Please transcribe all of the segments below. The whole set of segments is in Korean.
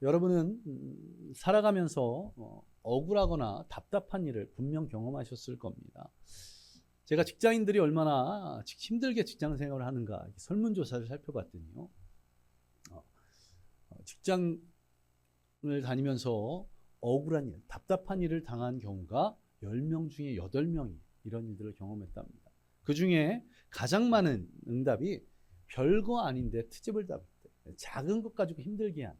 여러분은 살아가면서 억울하거나 답답한 일을 분명 경험하셨을 겁니다. 제가 직장인들이 얼마나 힘들게 직장 생활을 하는가 설문조사를 살펴봤더니요. 직장을 다니면서 억울한 일, 답답한 일을 당한 경우가 10명 중에 8명이 이런 일들을 경험했답니다. 그 중에 가장 많은 응답이 별거 아닌데 트집을 잡을 때, 작은 것 가지고 힘들게 한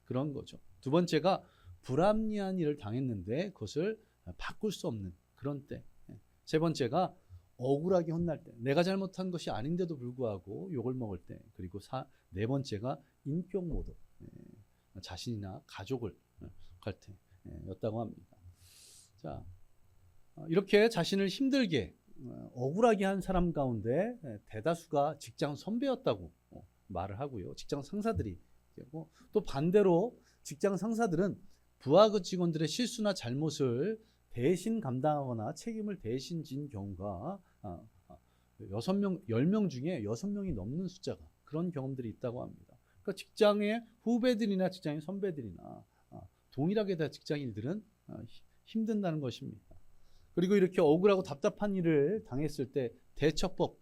그런 거죠. 두 번째가 불합리한 일을 당했는데 그것을 바꿀 수 없는 그런 때. 세 번째가 억울하게 혼날 때, 내가 잘못한 것이 아닌데도 불구하고 욕을 먹을 때. 그리고 네 번째가 인격 모독, 자신이나 가족을 할 때였다고 합니다. 자, 이렇게 자신을 힘들게 억울하게 한 사람 가운데 대다수가 직장 선배였다고 말을 하고요. 직장 상사들이. 또 반대로 직장 상사들은 부하 직원들의 실수나 잘못을 대신 감당하거나 책임을 대신 진 경우가 10명 중에 6명이 넘는 숫자가 그런 경험들이 있다고 합니다. 그러니까 직장의 후배들이나 직장의 선배들이나 동일하게 다 직장인들은 힘든다는 것입니다. 그리고 이렇게 억울하고 답답한 일을 당했을 때 대처법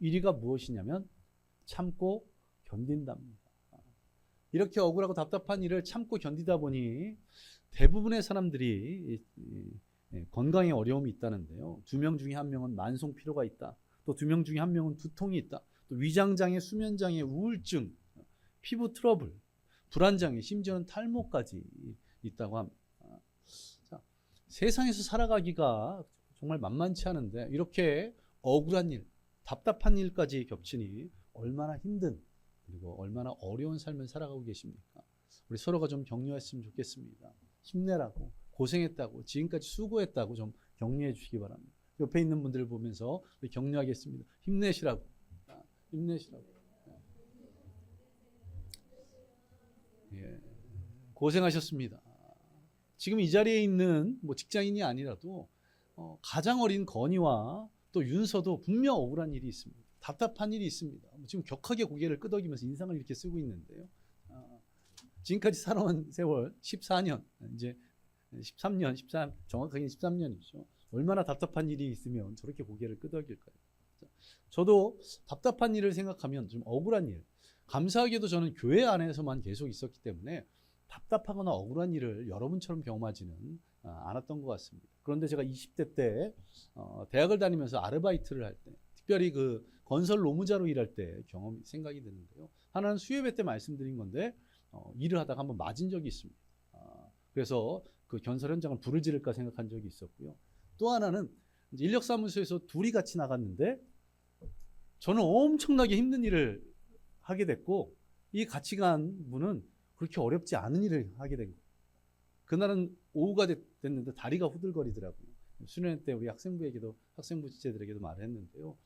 1위가 무엇이냐면 참고 견딘답니다. 이렇게 억울하고 답답한 일을 참고 견디다 보니 대부분의 사람들이 건강에 어려움이 있다는데요. 2명 중에 1명은 만성 피로가 있다. 또 2명 중에 1명은 두통이 있다. 또 위장장애, 수면장애, 우울증, 피부 트러블, 불안장애, 심지어는 탈모까지 있다고 합니다. 자, 세상에서 살아가기가 정말 만만치 않은데 이렇게 억울한 일, 답답한 일까지 겹치니 얼마나 힘든 그리고 얼마나 어려운 삶을 살아가고 계십니까? 우리 서로가 좀 격려했으면 좋겠습니다. 힘내라고, 고생했다고, 지금까지 수고했다고 좀 격려해 주시기 바랍니다. 옆에 있는 분들을 보면서 격려하겠습니다. 힘내시라고. 힘내시라고. 예, 고생하셨습니다. 지금 이 자리에 있는 직장인이 아니라도 가장 어린 건희와 또 윤서도 분명 억울한 일이 있습니다. 답답한 일이 있습니다. 지금 격하게 고개를 끄덕이면서 인상을 이렇게 쓰고 있는데요. 지금까지 살아온 세월 14년, 이제 13년, 정확하게 13년이죠. 얼마나 답답한 일이 있으면 저렇게 고개를 끄덕일까요? 저도 답답한 일을 생각하면 좀 억울한 일, 감사하게도 저는 교회 안에서만 계속 있었기 때문에 답답하거나 억울한 일을 여러분처럼 경험하지는 않았던 것 같습니다. 그런데 제가 20대 때 대학을 다니면서 아르바이트를 할 때, 특별히 그 건설 노무자로 일할 때 경험이 생각이 드는데요. 하나는 수요예배 때 말씀드린 건데 일을 하다가 한번 맞은 적이 있습니다. 그래서 그 건설 현장을 불을 지를까 생각한 적이 있었고요. 또 하나는 이제 인력사무소에서 둘이 같이 나갔는데 저는 엄청나게 힘든 일을 하게 됐고 이 같이 간 분은 그렇게 어렵지 않은 일을 하게 된 거예요. 그날은 오후가 됐는데 다리가 후들거리더라고요. 수련회 때 우리 학생부 지체들에게도 말을 했는데요.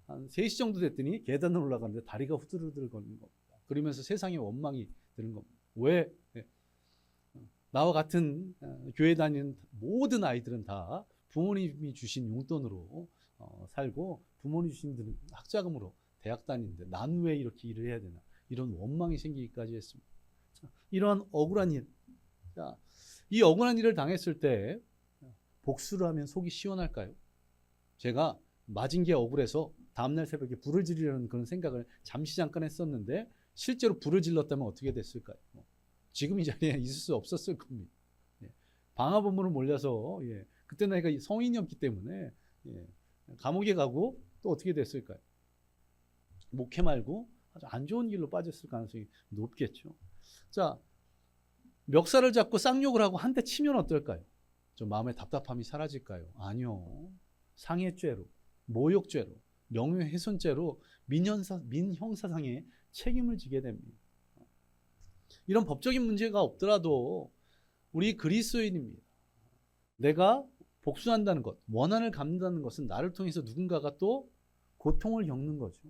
한 3시 정도 됐더니 계단을 올라가는데 다리가 후들후들 거리는 겁니다. 그러면서 세상에 원망이 드는 겁니다. 왜? 나와 같은 교회 다니는 모든 아이들은 다 부모님이 주신 용돈으로 살고 부모님이 주신 학자금으로 대학 다니는데 난 왜 이렇게 일을 해야 되나 이런 원망이 생기기까지 했습니다. 자, 이러한 억울한 일, 자, 이 억울한 일을 당했을 때 복수를 하면 속이 시원할까요? 제가 맞은 게 억울해서 다음날 새벽에 불을 지르려는 그런 생각을 잠시 잠깐 했었는데 실제로 불을 질렀다면 어떻게 됐을까요? 지금 이 자리에 있을 수 없었을 겁니다. 방화범으로 몰려서 그때 내가 성인이었기 때문에 감옥에 가고 또 어떻게 됐을까요? 목회 말고 아주 안 좋은 길로 빠졌을 가능성이 높겠죠. 자, 멱살을 잡고 쌍욕을 하고 한 대 치면 어떨까요? 좀 마음의 답답함이 사라질까요? 아니요. 상해죄로, 모욕죄로, 명예훼손죄로 민형사상의 책임을 지게 됩니다. 이런 법적인 문제가 없더라도 우리 그리스도인입니다. 내가 복수한다는 것, 원한을 갚는다는 것은 나를 통해서 누군가가 또 고통을 겪는 거죠.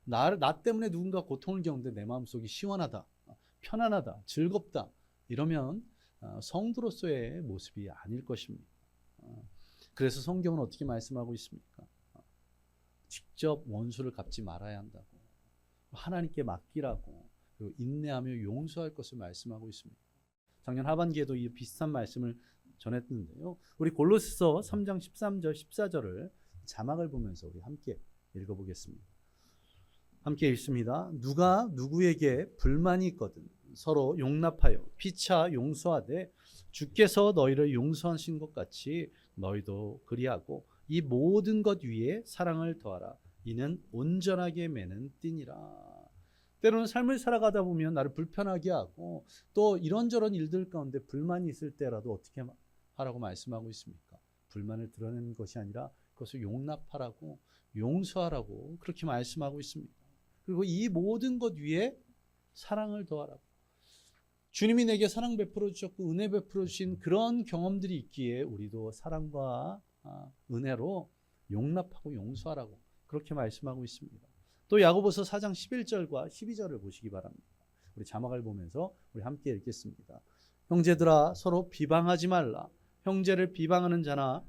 나 때문에 누군가 고통을 겪는데 내 마음속이 시원하다, 편안하다, 즐겁다 이러면 성도로서의 모습이 아닐 것입니다. 그래서 성경은 어떻게 말씀하고 있습니까? 직접 원수를 갚지 말아야 한다고, 하나님께 맡기라고, 그리고 인내하며 용서할 것을 말씀하고 있습니다. 작년 하반기에도 이 비슷한 말씀을 전했는데요. 우리 골로새서 3장 13절 14절을 자막을 보면서 우리 함께 읽어보겠습니다. 함께 읽습니다. 누가 누구에게 불만이 있거든 서로 용납하여 피차 용서하되 주께서 너희를 용서하신 것 같이 너희도 그리하고 이 모든 것 위에 사랑을 더하라. 이는 온전하게 매는 띠니라. 때로는 삶을 살아가다 보면 나를 불편하게 하고 또 이런저런 일들 가운데 불만이 있을 때라도 어떻게 하라고 말씀하고 있습니까? 불만을 드러내는 것이 아니라 그것을 용납하라고 용서하라고 그렇게 말씀하고 있습니다. 그리고 이 모든 것 위에 사랑을 더하라고. 주님이 내게 사랑 베풀어 주셨고 은혜 베풀어 주신 그런 경험들이 있기에 우리도 사랑과 은혜로 용납하고 용서하라고 그렇게 말씀하고 있습니다. 또 야고보서 4장 11절과 12절을 보시기 바랍니다. 우리 자막을 보면서 우리 함께 읽겠습니다. 형제들아 서로 비방하지 말라. 형제를 비방하는 자나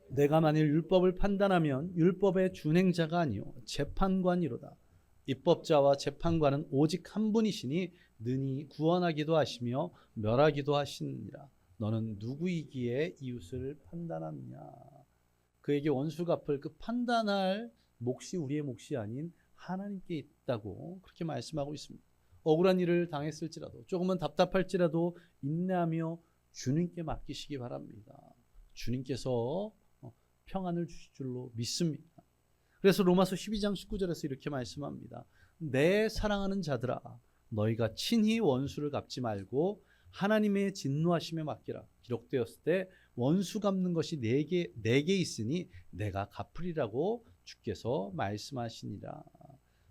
내가 만일 율법을 판단하면 율법의 준행자가 아니요 재판관이로다. 입법자와 재판관은 오직 한 분이시니 능히 구원하기도 하시며 멸하기도 하시느니라. 너는 누구이기에 이웃을 판단하느냐. 그에게 원수 갚을 그 판단할 몫이 우리의 몫이 아닌 하나님께 있다고 그렇게 말씀하고 있습니다. 억울한 일을 당했을지라도 조금은 답답할지라도 인내하며 주님께 맡기시기 바랍니다. 주님께서 평안을 주실 줄로 믿습니다. 그래서 로마서 12장 19절에서 이렇게 말씀합니다. 내 사랑하는 자들아 너희가 친히 원수를 갚지 말고 하나님의 진노하심에 맡기라. 기록되었을 때 원수 갚는 것이 내게 있으니 내가 갚으리라고 주께서 말씀하시니라.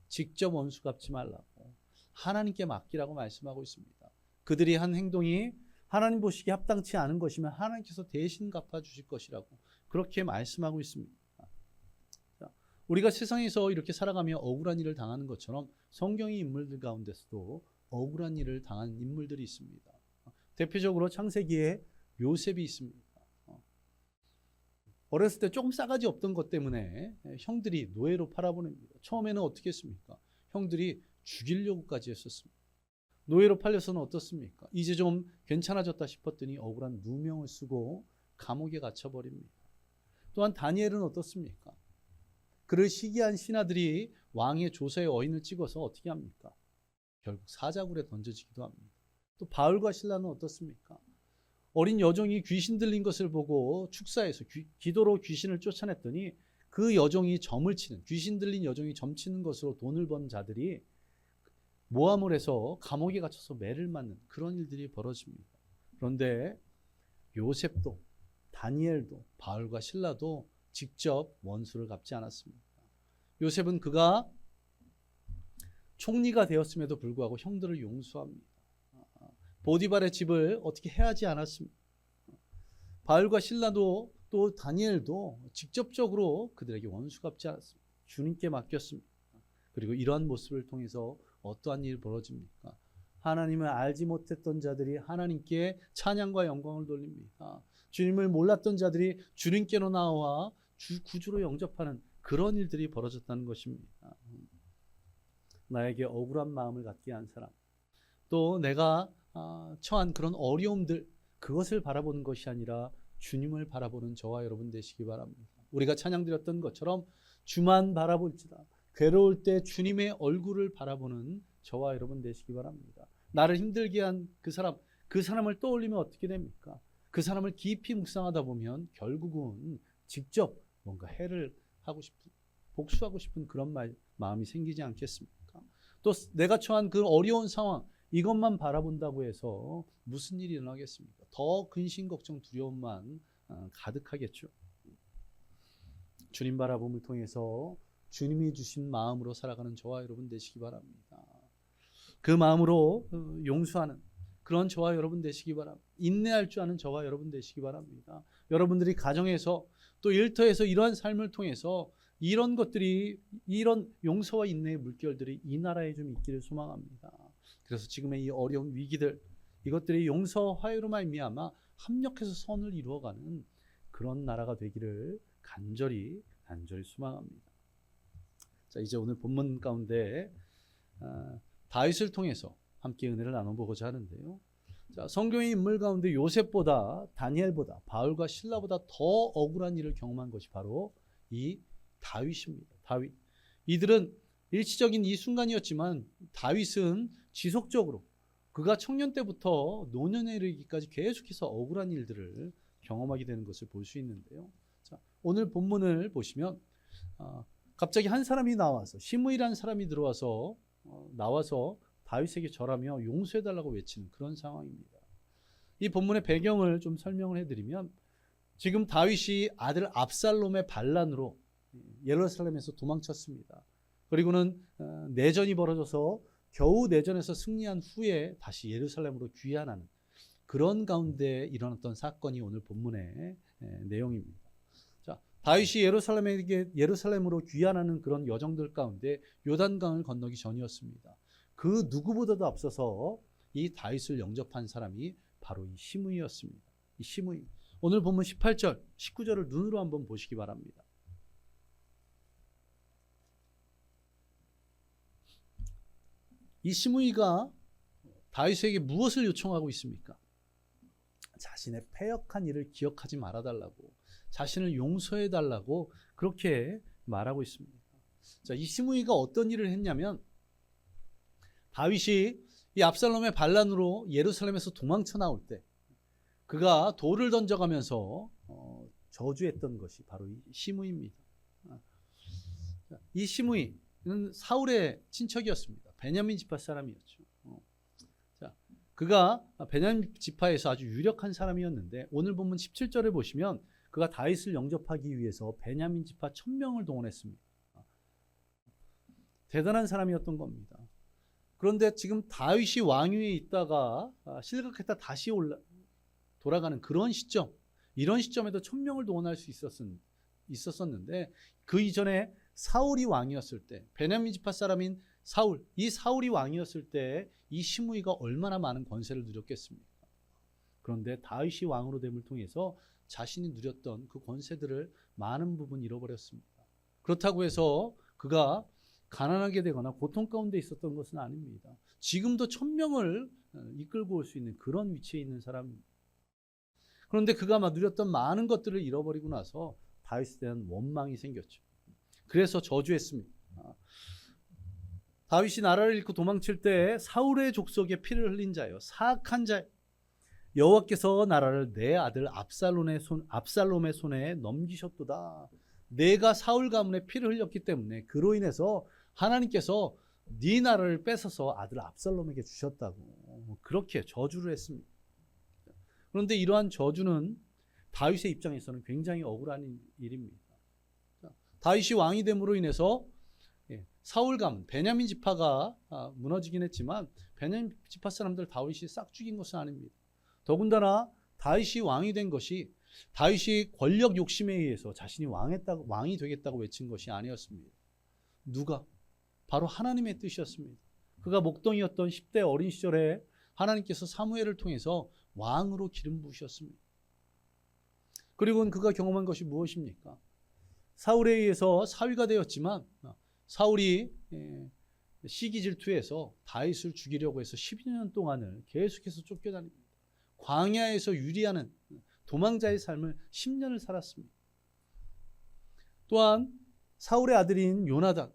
직접 원수 갚지 말라고 하나님께 맡기라고 말씀하고 있습니다. 그들이 한 행동이 하나님 보시기에 합당치 않은 것이면 하나님께서 대신 갚아주실 것이라고 그렇게 말씀하고 있습니다. 우리가 세상에서 이렇게 살아가며 억울한 일을 당하는 것처럼 성경의 인물들 가운데서도 억울한 일을 당한 인물들이 있습니다. 대표적으로 창세기에 요셉이 있습니다. 어렸을 때 조금 싸가지 없던 것 때문에 형들이 노예로 팔아보냅니다. 처음에는 어떻게 했습니까? 형들이 죽이려고까지 했었습니다. 노예로 팔려서는 어떻습니까? 이제 좀 괜찮아졌다 싶었더니 억울한 누명을 쓰고 감옥에 갇혀버립니다. 또한 다니엘은 어떻습니까? 그를 시기한 신하들이 왕의 조서에 어인을 찍어서 어떻게 합니까? 결국 사자굴에 던져지기도 합니다. 또 바울과 실라는 어떻습니까? 어린 여종이 귀신 들린 것을 보고 축사해서 기도로 귀신을 쫓아냈더니 그 여종이 점을 치는, 귀신 들린 여종이 점 치는 것으로 돈을 번 자들이 모함을 해서 감옥에 갇혀서 매를 맞는 그런 일들이 벌어집니다. 그런데 요셉도 다니엘도 바울과 실라도 직접 원수를 갚지 않았습니다. 요셉은 그가 총리가 되었음에도 불구하고 형들을 용서합니다. 보디발의 집을 어떻게 해하지 않았습니다. 바울과 실라도 또 다니엘도 직접적으로 그들에게 원수 갚지 않았습니다. 주님께 맡겼습니다. 그리고 이러한 모습을 통해서 어떠한 일이 벌어집니까? 하나님을 알지 못했던 자들이 하나님께 찬양과 영광을 돌립니다. 주님을 몰랐던 자들이 주님께로 나와 구주로 영접하는 그런 일들이 벌어졌다는 것입니다. 나에게 억울한 마음을 갖게 한 사람, 또 내가 처한 그런 어려움들, 그것을 바라보는 것이 아니라 주님을 바라보는 저와 여러분 되시기 바랍니다. 우리가 찬양드렸던 것처럼 주만 바라볼지다. 괴로울 때 주님의 얼굴을 바라보는 저와 여러분 되시기 바랍니다. 나를 힘들게 한 그 사람을 떠올리면 어떻게 됩니까? 그 사람을 깊이 묵상하다 보면 결국은 직접 뭔가 해를 하고 싶은, 복수하고 싶은 그런 마음이 생기지 않겠습니까? 또 내가 처한 그 어려운 상황, 이것만 바라본다고 해서 무슨 일이 일어나겠습니까? 더 근심, 걱정, 두려움만 가득하겠죠. 주님 바라봄을 통해서 주님이 주신 마음으로 살아가는 저와 여러분 되시기 바랍니다. 그 마음으로 용서하는 그런 저와 여러분 되시기 바랍니다. 인내할 줄 아는 저와 여러분 되시기 바랍니다. 여러분들이 가정에서 또 일터에서 이러한 삶을 통해서 이런 것들이, 이런 용서와 인내의 물결들이 이 나라에 좀 있기를 소망합니다. 그래서 지금의 이 어려운 위기들, 이것들이 용서와 화해로 말미암아 합력해서 선을 이루어가는 그런 나라가 되기를 간절히 간절히 소망합니다. 자, 이제 오늘 본문 가운데 다윗을 통해서 함께 은혜를 나눠보고자 하는데요. 자, 성경의 인물 가운데 요셉보다 다니엘보다 바울과 신라보다 더 억울한 일을 경험한 것이 바로 이 다윗입니다. 다윗. 이들은 일시적인 이 순간이었지만 다윗은 지속적으로 그가 청년 때부터 노년에 이르기까지 계속해서 억울한 일들을 경험하게 되는 것을 볼 수 있는데요. 자, 오늘 본문을 보시면 갑자기 한 사람이 나와서 시므이라는 사람이 들어와서 나와서 다윗에게 절하며 용서해달라고 외치는 그런 상황입니다. 이 본문의 배경을 좀 설명을 해드리면 지금 다윗이 아들 압살롬의 반란으로 예루살렘에서 도망쳤습니다. 그리고는 내전이 벌어져서 겨우 내전에서 승리한 후에 다시 예루살렘으로 귀환하는 그런 가운데 일어났던 사건이 오늘 본문의 내용입니다. 자, 다윗이 예루살렘으로 귀환하는 그런 여정들 가운데 요단강을 건너기 전이었습니다. 그 누구보다도 앞서서 이 다윗을 영접한 사람이 바로 이 시므이였습니다. 이 시므이. 오늘 본문 18절, 19절을 눈으로 한번 보시기 바랍니다. 이 시므이가 다윗에게 무엇을 요청하고 있습니까? 자신의 패역한 일을 기억하지 말아달라고, 자신을 용서해달라고 그렇게 말하고 있습니다. 자, 이 시므이가 어떤 일을 했냐면 다윗이 이 압살롬의 반란으로 예루살렘에서 도망쳐 나올 때 그가 돌을 던져가면서 저주했던 것이 바로 이 시므이입니다. 이 시므이는 사울의 친척이었습니다. 베냐민 지파 사람이었죠. 자, 그가 베냐민 지파에서 아주 유력한 사람이었는데 오늘 본문 17절에 보시면 그가 다윗을 영접하기 위해서 베냐민 지파 1000명을 동원했습니다. 대단한 사람이었던 겁니다. 그런데 지금 다윗이 왕위에 있다가 실각했다 다시 돌아가는 그런 시점, 이런 시점에도 1000명을 동원할 수 있었었는데 그 이전에 사울이 왕이었을 때, 베냐민 지파 사람인 사울, 이 사울이 왕이었을 때 이 시므이가 얼마나 많은 권세를 누렸겠습니까? 그런데 다윗이 왕으로 됨을 통해서 자신이 누렸던 그 권세들을 많은 부분 잃어버렸습니다. 그렇다고 해서 그가 가난하게 되거나 고통 가운데 있었던 것은 아닙니다. 지금도 1000명을 이끌고 올 수 있는 그런 위치에 있는 사람입니다. 그런데 그가 누렸던 많은 것들을 잃어버리고 나서 다윗에 대한 원망이 생겼죠. 그래서 저주했습니다. 다윗이 나라를 잃고 도망칠 때 사울의 족속에 피를 흘린 자요, 사악한 자, 여호와께서 나라를 내 아들 압살롬의 손에 넘기셨도다. 내가 사울 가문에 피를 흘렸기 때문에 그로 인해서 하나님께서 네 나라를 뺏어서 아들 압살롬에게 주셨다고 그렇게 저주를 했습니다. 그런데 이러한 저주는 다윗의 입장에서는 굉장히 억울한 일입니다. 다윗이 왕이 됨으로 인해서 사울 가문, 베냐민 지파가 무너지긴 했지만 베냐민 지파 사람들 다윗이 싹 죽인 것은 아닙니다. 더군다나 다윗이 왕이 된 것이 다윗이 권력 욕심에 의해서 자신이 왕이 되겠다고 외친 것이 아니었습니다. 누가? 바로 하나님의 뜻이었습니다. 그가 목동이었던 10대 어린 시절에 하나님께서 사무엘을 통해서 왕으로 기름 부으셨습니다. 그리고는 그가 경험한 것이 무엇입니까? 사울에 의해서 사위가 되었지만 사울이 시기 질투해서 다윗을 죽이려고 해서 12년 동안을 계속해서 쫓겨다닙니다. 광야에서 유리하는 도망자의 삶을 10년을 살았습니다. 또한 사울의 아들인 요나단,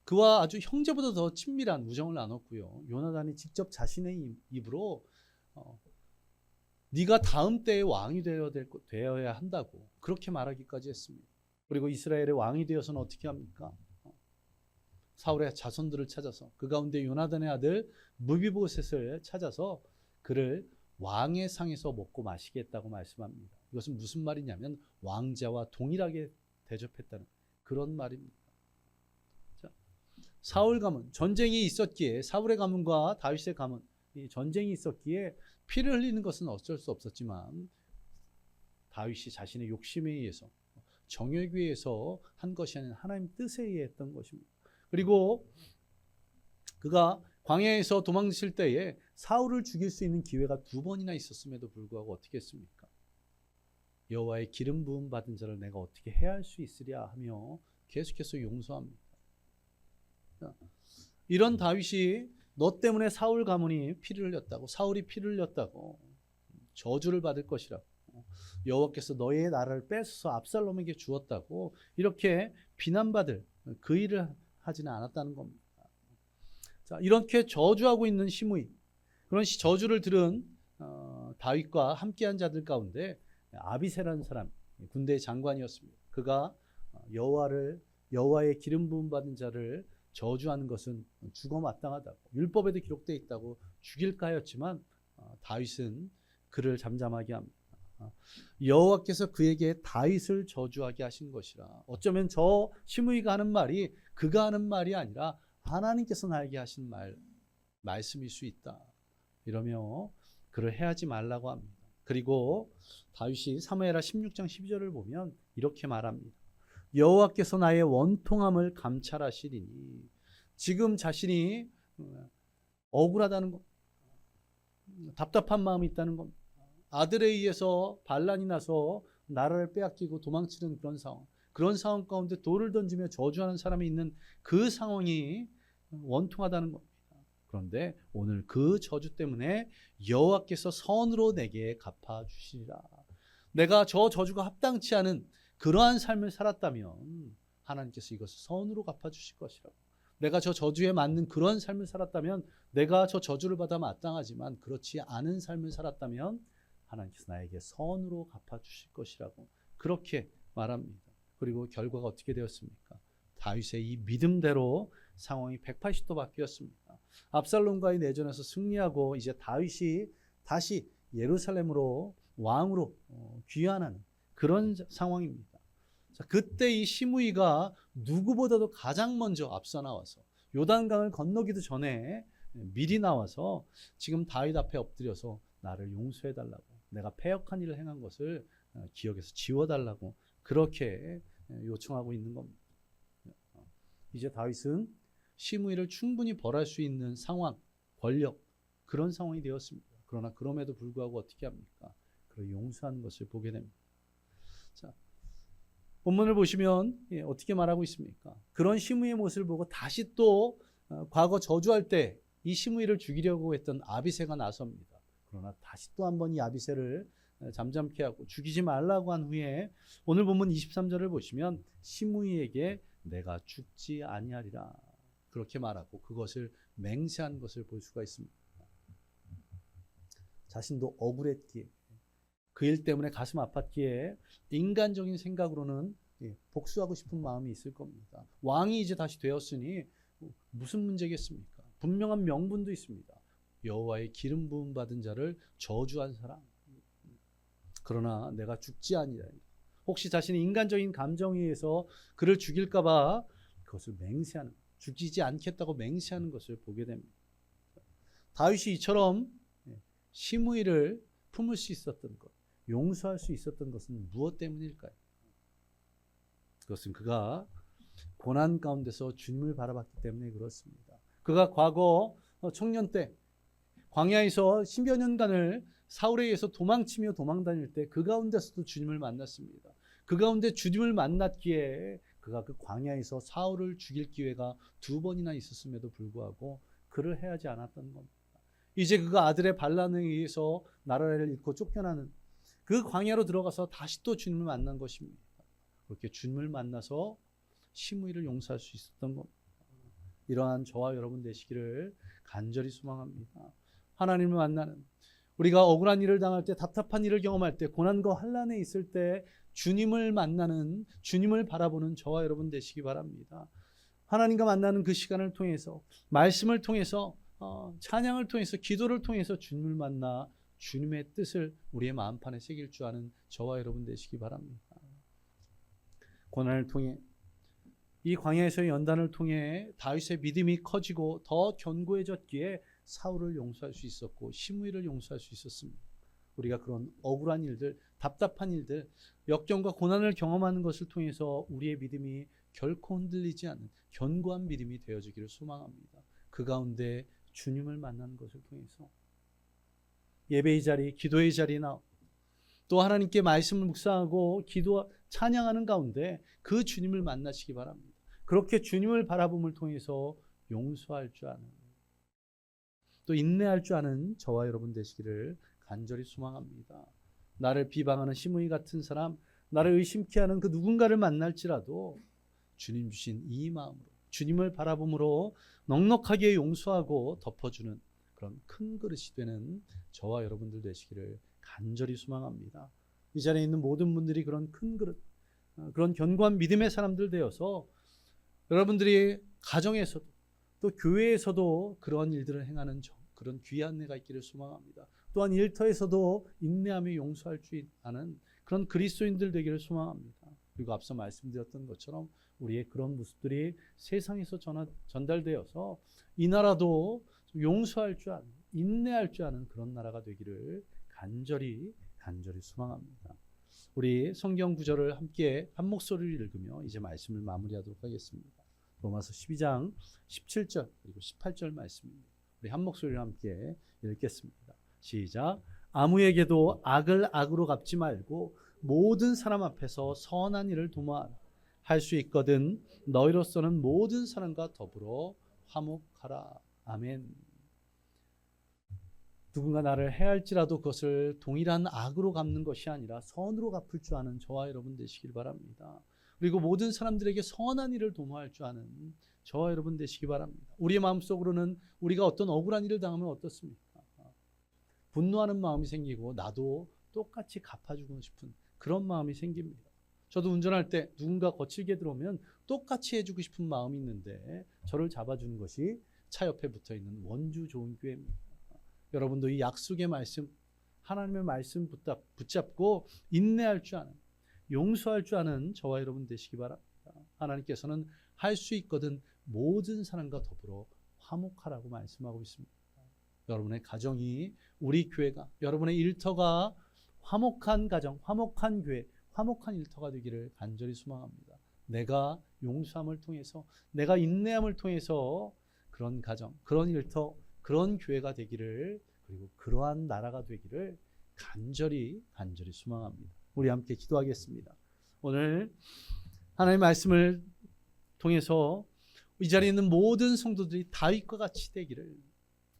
그와 아주 형제보다 더 친밀한 우정을 나눴고요. 요나단이 직접 자신의 입으로 네가 다음 때의 왕이 되어야 한다고 그렇게 말하기까지 했습니다. 그리고 이스라엘의 왕이 되어서는 어떻게 합니까? 사울의 자손들을 찾아서 그 가운데 요나단의 아들 무비보셋을 찾아서 그를 왕의 상에서 먹고 마시게 했다고 말씀합니다. 이것은 무슨 말이냐면 왕자와 동일하게 대접했다는 그런 말입니다. 자, 사울 가문, 전쟁이 있었기에 사울의 가문과 다윗의 가문, 이 전쟁이 있었기에 피를 흘리는 것은 어쩔 수 없었지만 다윗이 자신의 욕심에 의해서 정욕에 의해서 한 것이 아닌 하나님 뜻에 의해 했던 것입니다. 그리고 그가 광야에서 도망칠 때에 사울을 죽일 수 있는 기회가 2번이나 있었음에도 불구하고 어떻게 했습니까? 여호와의 기름 부음 받은 자를 내가 어떻게 해할 수 있으랴 하며 계속해서 용서합니다. 이런 다윗이 너 때문에 사울 가문이 피를 흘렸다고, 사울이 피를 흘렸다고, 저주를 받을 것이라고, 여호와께서 너의 나라를 뺏어서 압살롬에게 주었다고 이렇게 비난받을 그 일을 하지는 않았다는 겁니다. 자, 이렇게 저주하고 있는 시므이, 그런 저주를 들은 다윗과 함께한 자들 가운데 아비새라는 사람, 군대의 장관이었습니다. 그가 여호와의 기름 부음 받은 자를 저주하는 것은 죽어 마땅하다고, 율법에도 기록되어 있다고 죽일까 하였지만 다윗은 그를 잠잠하게 합니다. 여호와께서 그에게 다윗을 저주하게 하신 것이라. 어쩌면 저 시므이가 하는 말이 그가 하는 말이 아니라 하나님께서 나에게 하신 말씀일 수 있다. 이러며 그를 해하지 말라고 합니다. 그리고 다윗이 사무엘하 16장 12절을 보면 이렇게 말합니다. 여호와께서 나의 원통함을 감찰하시리니. 지금 자신이 억울하다는 것, 답답한 마음이 있다는 겁니다. 아들에 의해서 반란이 나서 나라를 빼앗기고 도망치는 그런 상황 가운데 돌을 던지며 저주하는 사람이 있는 그 상황이 원통하다는 겁니다. 그런데 오늘 그 저주 때문에 여호와께서 선으로 내게 갚아주시리라. 내가 저 저주가 합당치 않은 그러한 삶을 살았다면 하나님께서 이것을 선으로 갚아주실 것이라고. 내가 저 저주에 맞는 그런 삶을 살았다면, 내가 저 저주를 받아 마땅하지만 그렇지 않은 삶을 살았다면 하나님께서 나에게 선으로 갚아주실 것이라고 그렇게 말합니다. 그리고 결과가 어떻게 되었습니까? 다윗의 이 믿음대로 상황이 180도 바뀌었습니다. 압살롬과의 내전에서 승리하고 이제 다윗이 다시 예루살렘으로 왕으로 귀환하는 그런 상황입니다. 자, 그때 이 시므이가 누구보다도 가장 먼저 앞서 나와서 요단강을 건너기도 전에 미리 나와서 지금 다윗 앞에 엎드려서 나를 용서해달라고, 내가 패역한 일을 행한 것을 기억에서 지워달라고 그렇게 요청하고 있는 겁니다. 이제 다윗은 시므이를 충분히 벌할 수 있는 상황, 권력, 그런 상황이 되었습니다. 그러나 그럼에도 불구하고 어떻게 합니까? 그를 용서하는 것을 보게 됩니다. 자, 본문을 보시면 어떻게 말하고 있습니까? 그런 시므이의 모습을 보고 다시 또 과거 저주할 때 이 시므이를 죽이려고 했던 아비새가 나섭니다. 그러나 다시 또 한 번 이 아비새를 잠잠케 하고 죽이지 말라고 한 후에 오늘 본문 23절을 보시면 시므이에게 내가 죽지 아니하리라 그렇게 말하고 그것을 맹세한 것을 볼 수가 있습니다. 자신도 억울했기에, 그 일 때문에 가슴 아팠기에 인간적인 생각으로는 복수하고 싶은 마음이 있을 겁니다. 왕이 이제 다시 되었으니 무슨 문제겠습니까? 분명한 명분도 있습니다. 여호와의 기름 부음 받은 자를 저주한 사람. 그러나 내가 죽지 아니라. 혹시 자신의 인간적인 감정에 의해서 그를 죽일까 봐 그것을 맹세하는, 죽이지 않겠다고 맹세하는 것을 보게 됩니다. 다윗이 이처럼 시므이를 품을 수 있었던 것, 용서할 수 있었던 것은 무엇 때문일까요? 그것은 그가 고난 가운데서 주님을 바라봤기 때문에 그렇습니다. 그가 과거 청년 때 광야에서 10여 년간을 사울에 의해서 도망치며 도망다닐 때 그 가운데서도 주님을 만났습니다. 그 가운데 주님을 만났기에 그가 그 광야에서 사울을 죽일 기회가 2번이나 있었음에도 불구하고 그를 해하지 않았던 겁니다. 이제 그가 아들의 반란에 의해서 나라를 잃고 쫓겨나는 그 광야로 들어가서 다시 또 주님을 만난 것입니다. 그렇게 주님을 만나서 시므이를 용서할 수 있었던 겁니다. 이러한 저와 여러분 되시기를 간절히 소망합니다. 하나님을 만나는, 우리가 억울한 일을 당할 때, 답답한 일을 경험할 때, 고난과 환난에 있을 때 주님을 만나는, 주님을 바라보는 저와 여러분 되시기 바랍니다. 하나님과 만나는 그 시간을 통해서, 말씀을 통해서, 찬양을 통해서, 기도를 통해서 주님을 만나 주님의 뜻을 우리의 마음판에 새길 줄 아는 저와 여러분 되시기 바랍니다. 고난을 통해, 이 광야에서의 연단을 통해 다윗의 믿음이 커지고 더 견고해졌기에 사울을 용서할 수 있었고 시므이를 용서할 수 있었습니다. 우리가 그런 억울한 일들, 답답한 일들, 역경과 고난을 경험하는 것을 통해서 우리의 믿음이 결코 흔들리지 않는 견고한 믿음이 되어지기를 소망합니다. 그 가운데 주님을 만나는 것을 통해서 예배의 자리, 기도의 자리나 또 하나님께 말씀을 묵상하고 기도 찬양하는 가운데 그 주님을 만나시기 바랍니다. 그렇게 주님을 바라봄을 통해서 용서할 줄 아는, 또 인내할 줄 아는 저와 여러분 되시기를 간절히 소망합니다. 나를 비방하는 시므이 같은 사람, 나를 의심케 하는 그 누군가를 만날지라도 주님 주신 이 마음으로, 주님을 바라봄으로 넉넉하게 용서하고 덮어주는 그런 큰 그릇이 되는 저와 여러분들 되시기를 간절히 소망합니다. 이 자리에 있는 모든 분들이 그런 큰 그릇, 그런 견고한 믿음의 사람들 되어서 여러분들이 가정에서도 또 교회에서도 그런 일들을 행하는 그런 귀한 은혜가 있기를 소망합니다. 또한 일터에서도 인내하며 용서할 줄 아는 그런 그리스도인들 되기를 소망합니다. 그리고 앞서 말씀드렸던 것처럼 우리의 그런 모습들이 세상에서 전달되어서 이 나라도 용서할 줄 아는, 인내할 줄 아는 그런 나라가 되기를 간절히 소망합니다. 우리 성경 구절을 함께 한 목소리를 읽으며 이제 말씀을 마무리하도록 하겠습니다. 로마서 12장 17절 그리고 18절 말씀입니다. 우리 한 목소리를 함께 읽겠습니다. 시작. 아무에게도 악을 악으로 갚지 말고 모든 사람 앞에서 선한 일을 도모하라. 할 수 있거든 너희로서는 모든 사람과 더불어 화목하라. 아멘. 누군가 나를 해할지라도 그것을 동일한 악으로 갚는 것이 아니라 선으로 갚을 줄 아는 저와 여러분 되시길 바랍니다. 그리고 모든 사람들에게 선한 일을 도모할 줄 아는 저와 여러분 되시기 바랍니다. 우리의 마음속으로는 우리가 어떤 억울한 일을 당하면 어떻습니까? 분노하는 마음이 생기고 나도 똑같이 갚아주고 싶은 그런 마음이 생깁니다. 저도 운전할 때 누군가 거칠게 들어오면 똑같이 해주고 싶은 마음이 있는데 저를 잡아주는 것이 차 옆에 붙어있는 원주 좋은 교회입니다. 여러분도 이 약속의 말씀, 하나님의 말씀 붙잡고 인내할 줄 아는, 용서할 줄 아는 저와 여러분 되시기 바랍니다. 하나님께서는 할 수 있거든 모든 사람과 더불어 화목하라고 말씀하고 있습니다. 여러분의 가정이, 우리 교회가, 여러분의 일터가 화목한 가정, 화목한 교회, 화목한 일터가 되기를 간절히 소망합니다. 내가 용서함을 통해서, 내가 인내함을 통해서 그런 가정, 그런 일터, 그런 교회가 되기를, 그리고 그러한 나라가 되기를 간절히 소망합니다. 우리 함께 기도하겠습니다. 오늘 하나님의 말씀을 통해서 이 자리에 있는 모든 성도들이 다윗과 같이 되기를,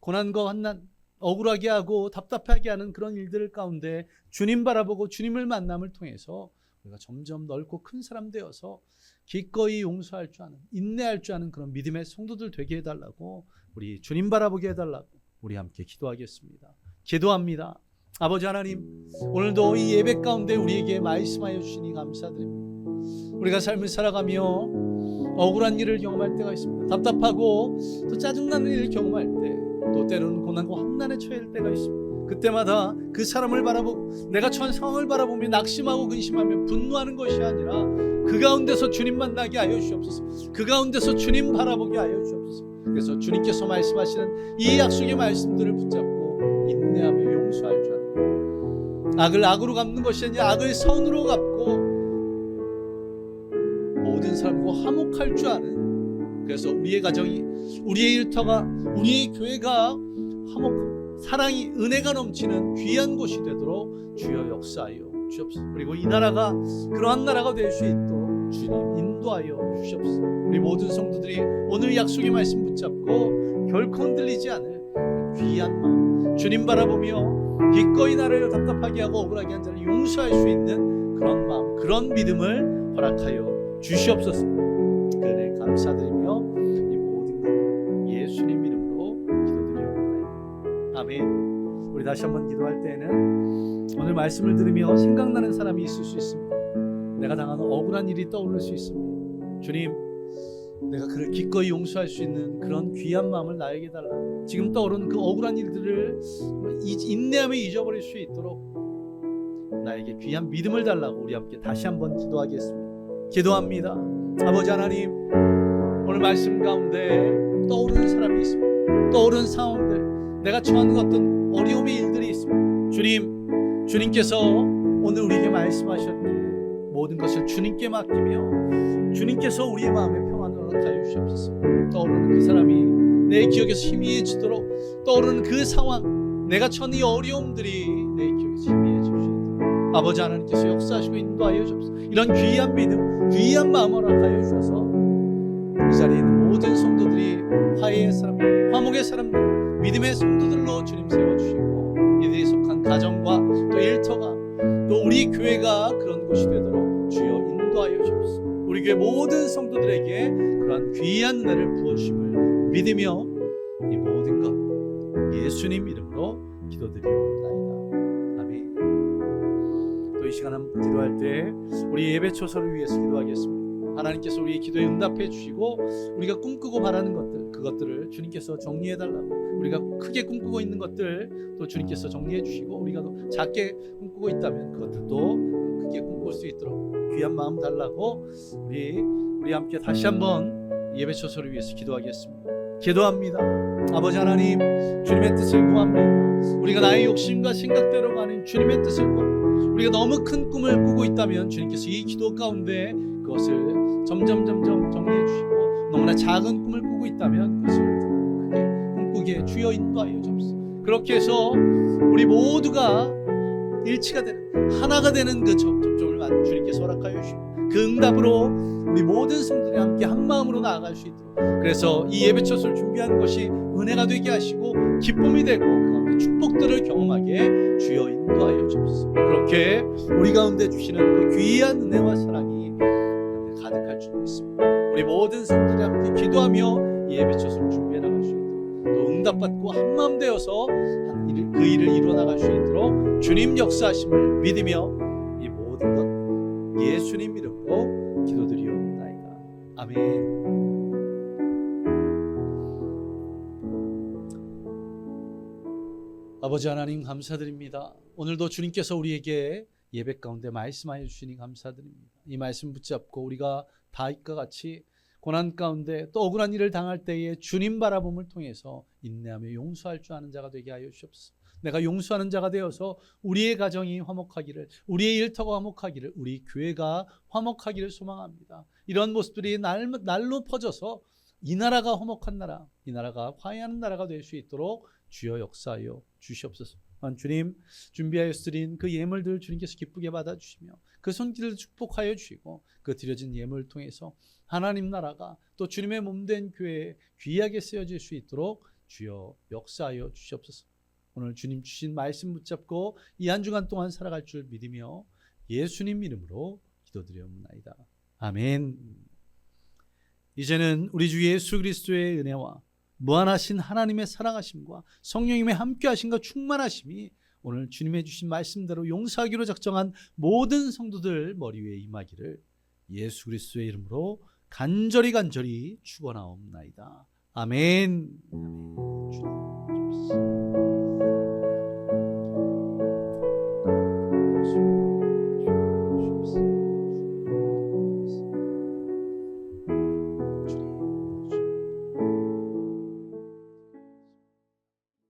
고난과 환난, 억울하게 하고 답답하게 하는 그런 일들 가운데 주님 바라보고 주님을 만남을 통해서 우리가 점점 넓고 큰 사람 되어서 기꺼이 용서할 줄 아는, 인내할 줄 아는 그런 믿음의 성도들 되게 해달라고, 우리 주님 바라보게 해달라고 우리 함께 기도하겠습니다. 기도합니다. 아버지 하나님, 오늘도 이 예배 가운데 우리에게 말씀하여 주시니 감사드립니다. 우리가 삶을 살아가며 억울한 일을 경험할 때가 있습니다. 답답하고 또 짜증나는 일을 경험할 때, 또 때로는 고난과 환난에 처할 때가 있습니다. 그때마다 그 사람을 바라보고 내가 처한 상황을 바라보며 낙심하고 근심하며 분노하는 것이 아니라 그 가운데서 주님 만나게 하여 주옵소서. 그 가운데서 주님 바라보게 하여 주옵소서. 그래서 주님께서 말씀하시는 이 약속의 말씀들을 붙잡고 인내하며 용서할 줄 아는, 악을 악으로 갚는 것이 아니라 악을 선으로 갚고 모든 사람과 화목할 줄 아는, 그래서 우리의 가정이, 우리의 일터가, 우리의 교회가 화목, 사랑이, 은혜가 넘치는 귀한 곳이 되도록 주여 역사하여 주옵소서. 그리고 이 나라가 그러한 나라가 될 수 있도록 주님 인도하여 주옵소서. 우리 모든 성도들이 오늘 약속의 말씀 붙잡고 결코 흔들리지 않을 귀한 마음, 주님 바라보며 기꺼이 나를 답답하게 하고 억울하게 한 자를 용서할 수 있는 그런 마음, 그런 믿음을 허락하여 주시옵소서. 그래 감사드리며 이 모든 것 예수님 이름으로 기도드리옵나이다. 아멘. 우리 다시 한번 기도할 때에는 오늘 말씀을 들으며 생각나는 사람이 있을 수 있습니다. 내가 당하는 억울한 일이 떠오를 수 있습니다. 주님, 내가 그를 기꺼이 용서할 수 있는 그런 귀한 마음을 나에게 달라. 지금 떠오르는 그 억울한 일들을 인내하며 잊어버릴 수 있도록 나에게 귀한 믿음을 달라고 우리 함께 다시 한번 기도하겠습니다. 기도합니다. 아버지 하나님, 오늘 말씀 가운데 떠오르는 사람이 있습니다. 떠오르는 상황들, 내가 처하는 어떤 어려움의 일들이 있습니다. 주님, 주님께서 오늘 우리에게 말씀하셨기에 모든 것을 주님께 맡기며 주님께서 우리의 마음에 평안을 허락하여 주시옵소서. 떠오르는 그 사람이 내 기억에서 희미해지도록, 떠오르는 그 상황, 내가 처한 이 어려움들이 내 기억에서 희미해질 수 있도록 아버지 하나님께서 역사하시고 인도하여 주옵소서. 이런 귀한 믿음, 귀한 마음 허락하여 주셔서 이 자리에 있는 모든 성도들이 화해의 사람들, 화목의 사람들, 믿음의 성도들로 주님 세워주시고 이들이 속한 가정과 또 일터가 또 우리 교회가 그런 곳이 되도록 주여 인도하여 주옵소서. 우리 교회 모든 성도들에게 그러한 귀한 은혜를 부어주심을 믿으며 이 모든 것 예수님 이름으로 기도드리옵나이다. 아멘. 또 이 시간 한번 기도할 때 우리 예배 초소를 위해서 기도하겠습니다. 하나님께서 우리의 기도에 응답해 주시고 우리가 꿈꾸고 바라는 것들, 그것들을 주님께서 정리해 달라고, 우리가 크게 꿈꾸고 있는 것들 또 주님께서 정리해 주시고 우리가 또 작게 꿈꾸고 있다면 그것들도 크게 꿈꿀 수 있도록 귀한 마음 달라고 우리 함께 다시 한번 예배 초소를 위해서 기도하겠습니다. 기도합니다. 아버지 하나님, 주님의 뜻을 구합니다. 우리가 나의 욕심과 생각대로가 아닌 주님의 뜻을 구합니다. 우리가 너무 큰 꿈을 꾸고 있다면 주님께서 이 기도 가운데 그것을 점점 정리해 주시고, 너무나 작은 꿈을 꾸고 있다면 그것을 크게 꿈꾸게 주여 인도하여 주옵소서. 그렇게 해서 우리 모두가 일치가 되는, 하나가 되는 그 접점을 주님께서 허락하여 주시고 그 응답으로 우리 모든 성도들이 함께 한 마음으로 나아갈 수 있도록, 그래서 이 예배 초소를 준비하는 것이 은혜가 되게 하시고 기쁨이 되고 그 가운데 축복들을 경험하게 주여 인도하여 주옵소서. 그렇게 우리 가운데 주시는 그 귀한 은혜와 사랑이 가득할 줄 믿습니다. 우리 모든 성도들이 함께 기도하며 이 예배 초소를 준비해 나갈 수 있도록, 또 응답받고 한마음 되어서 그 일을 이루어 나갈 수 있도록 주님 역사하심을 믿으며 이 모든 것 예수님 이름으로 기도드리옵나이다. 아멘. 아버지 하나님 감사드립니다. 오늘도 주님께서 우리에게 예배 가운데 말씀하여 주시니 감사드립니다. 이 말씀 붙잡고 우리가 다윗과 같이 고난 가운데 또 억울한 일을 당할 때에 주님 바라봄을 통해서 인내하며 용서할 줄 아는 자가 되게 하여 주옵소서. 내가 용서하는 자가 되어서 우리의 가정이 화목하기를, 우리의 일터가 화목하기를, 우리 교회가 화목하기를 소망합니다. 이런 모습들이 날로 퍼져서 이 나라가 화목한 나라, 이 나라가 화해하는 나라가 될 수 있도록 주여 역사하여 주시옵소서. 주님, 준비하여 드린 그 예물들 주님께서 기쁘게 받아주시며 그 손길을 축복하여 주시고 그 드려진 예물을 통해서 하나님 나라가 또 주님의 몸된 교회에 귀하게 쓰여질 수 있도록 주여 역사하여 주시옵소서. 오늘 주님 주신 말씀 붙잡고 이 한 주간 동안 살아갈 줄 믿으며 예수님 이름으로 기도드리옵나이다. 아멘. 이제는 우리 주 예수 그리스도의 은혜와 무한하신 하나님의 사랑하심과 성령님의 함께하심과 충만하심이 오늘 주님의 주신 말씀대로 용서하기로 작정한 모든 성도들 머리 위에 임하기를 예수 그리스도의 이름으로 간절히 축원하옵나이다. 아멘. 주님.